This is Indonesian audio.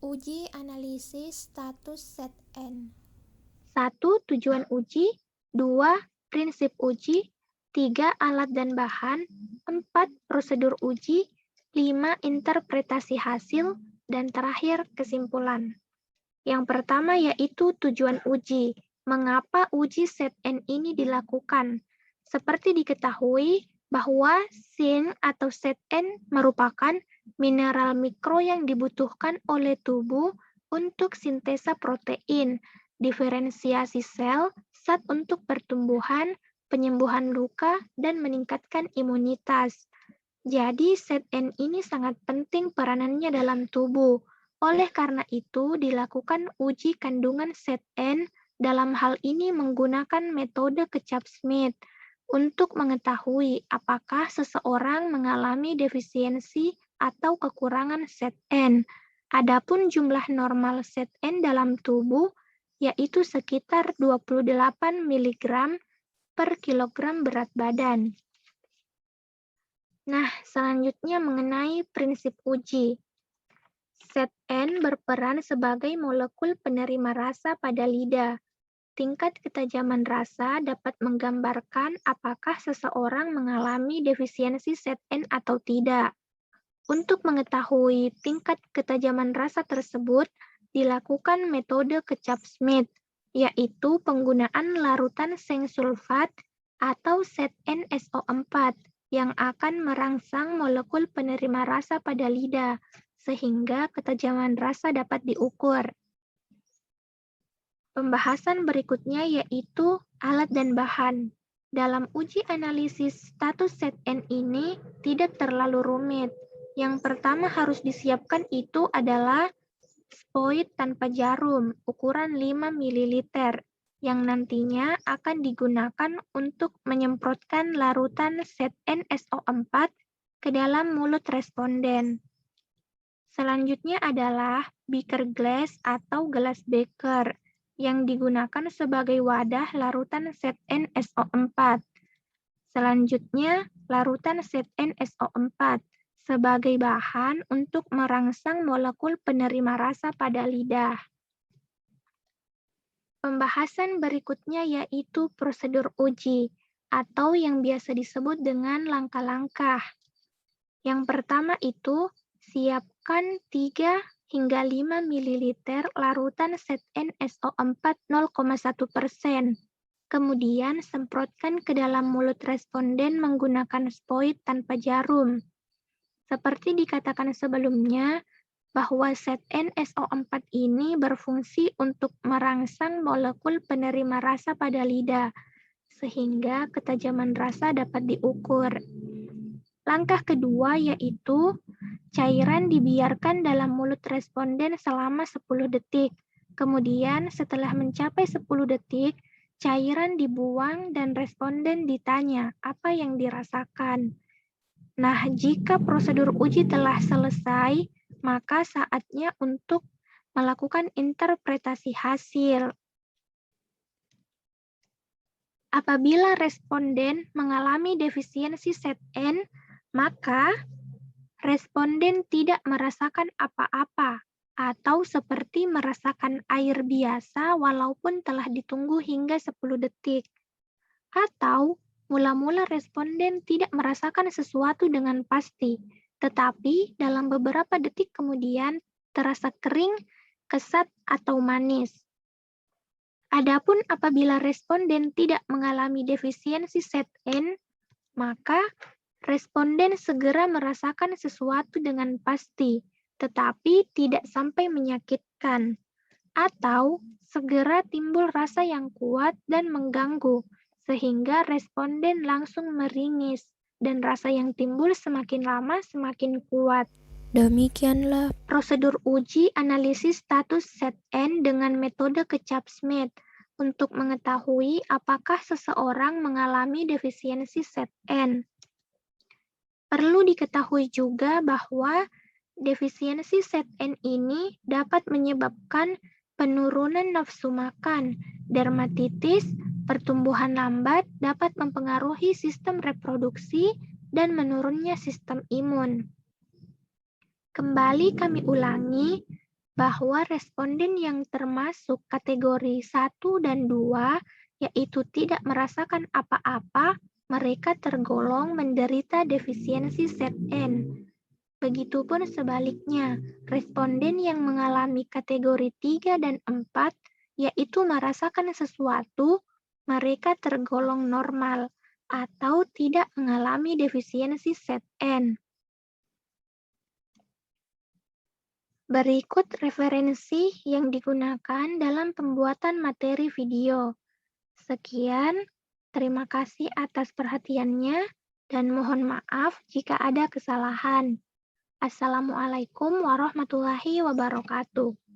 Uji analisis status set N. 1. Tujuan uji. 2. Prinsip uji. 3. Alat dan bahan. 4. Prosedur uji. 5. Interpretasi hasil. Dan terakhir, kesimpulan. Yang pertama yaitu tujuan uji. Mengapa uji set N ini dilakukan? Seperti diketahui bahwa zinc atau set N merupakan mineral mikro yang dibutuhkan oleh tubuh untuk sintesa protein, diferensiasi sel, zat untuk pertumbuhan, penyembuhan luka, dan meningkatkan imunitas. Jadi, set N ini sangat penting peranannya dalam tubuh. Oleh karena itu, dilakukan uji kandungan set N dalam hal ini menggunakan metode Kecap-Smith untuk mengetahui apakah seseorang mengalami defisiensi atau kekurangan set N. Adapun jumlah normal set N dalam tubuh yaitu sekitar 28 mg per kilogram berat badan. Nah, selanjutnya mengenai prinsip uji. Set N berperan sebagai molekul penerima rasa pada lidah. Tingkat ketajaman rasa dapat menggambarkan apakah seseorang mengalami defisiensi set N atau tidak. Untuk mengetahui tingkat ketajaman rasa tersebut, dilakukan metode Kecap-Smith, yaitu penggunaan larutan seng sulfat atau set NSO4 yang akan merangsang molekul penerima rasa pada lidah, sehingga ketajaman rasa dapat diukur. Pembahasan berikutnya yaitu alat dan bahan. Dalam uji analisis status set N ini tidak terlalu rumit. Yang pertama harus disiapkan itu adalah spoid tanpa jarum, ukuran 5 ml, yang nantinya akan digunakan untuk menyemprotkan larutan set NSO4 ke dalam mulut responden. Selanjutnya adalah beaker glass atau gelas beker, yang digunakan sebagai wadah larutan set NSO4. Selanjutnya, larutan set NSO4 sebagai bahan untuk merangsang molekul penerima rasa pada lidah. Pembahasan berikutnya yaitu prosedur uji, atau yang biasa disebut dengan langkah-langkah. Yang pertama itu, siapkan 3 hingga 5 ml larutan set NSO4 0,1%. Kemudian semprotkan ke dalam mulut responden menggunakan spoid tanpa jarum. Seperti dikatakan sebelumnya, bahwa set NSO4 ini berfungsi untuk merangsang molekul penerima rasa pada lidah, sehingga ketajaman rasa dapat diukur. Langkah kedua yaitu cairan dibiarkan dalam mulut responden selama 10 detik. Kemudian setelah mencapai 10 detik, cairan dibuang dan responden ditanya apa yang dirasakan. Nah, jika prosedur uji telah selesai, maka saatnya untuk melakukan interpretasi hasil. Apabila responden mengalami defisiensi set N, maka responden tidak merasakan apa-apa atau seperti merasakan air biasa walaupun telah ditunggu hingga 10 detik. Atau mula-mula responden tidak merasakan sesuatu dengan pasti, tetapi dalam beberapa detik kemudian terasa kering, kesat, atau manis. Adapun apabila responden tidak mengalami defisiensi set N, maka responden segera merasakan sesuatu dengan pasti, tetapi tidak sampai menyakitkan, atau segera timbul rasa yang kuat dan mengganggu, sehingga responden langsung meringis, dan rasa yang timbul semakin lama semakin kuat. Demikianlah Prosedur uji analisis status set N dengan metode Kecap-Smith untuk mengetahui apakah seseorang mengalami defisiensi set N. Perlu diketahui juga bahwa defisiensi set N ini dapat menyebabkan penurunan nafsu makan, dermatitis, pertumbuhan lambat, dapat mempengaruhi sistem reproduksi, dan menurunnya sistem imun. Kembali kami ulangi, bahwa responden yang termasuk kategori 1 dan 2, yaitu tidak merasakan apa-apa, mereka tergolong menderita defisiensi zat N. Begitupun sebaliknya, responden yang mengalami kategori 3 dan 4, yaitu merasakan sesuatu, mereka tergolong normal atau tidak mengalami defisiensi zat N. Berikut referensi yang digunakan dalam pembuatan materi video. Sekian, terima kasih atas perhatiannya, dan mohon maaf jika ada kesalahan. Assalamualaikum warahmatullahi wabarakatuh.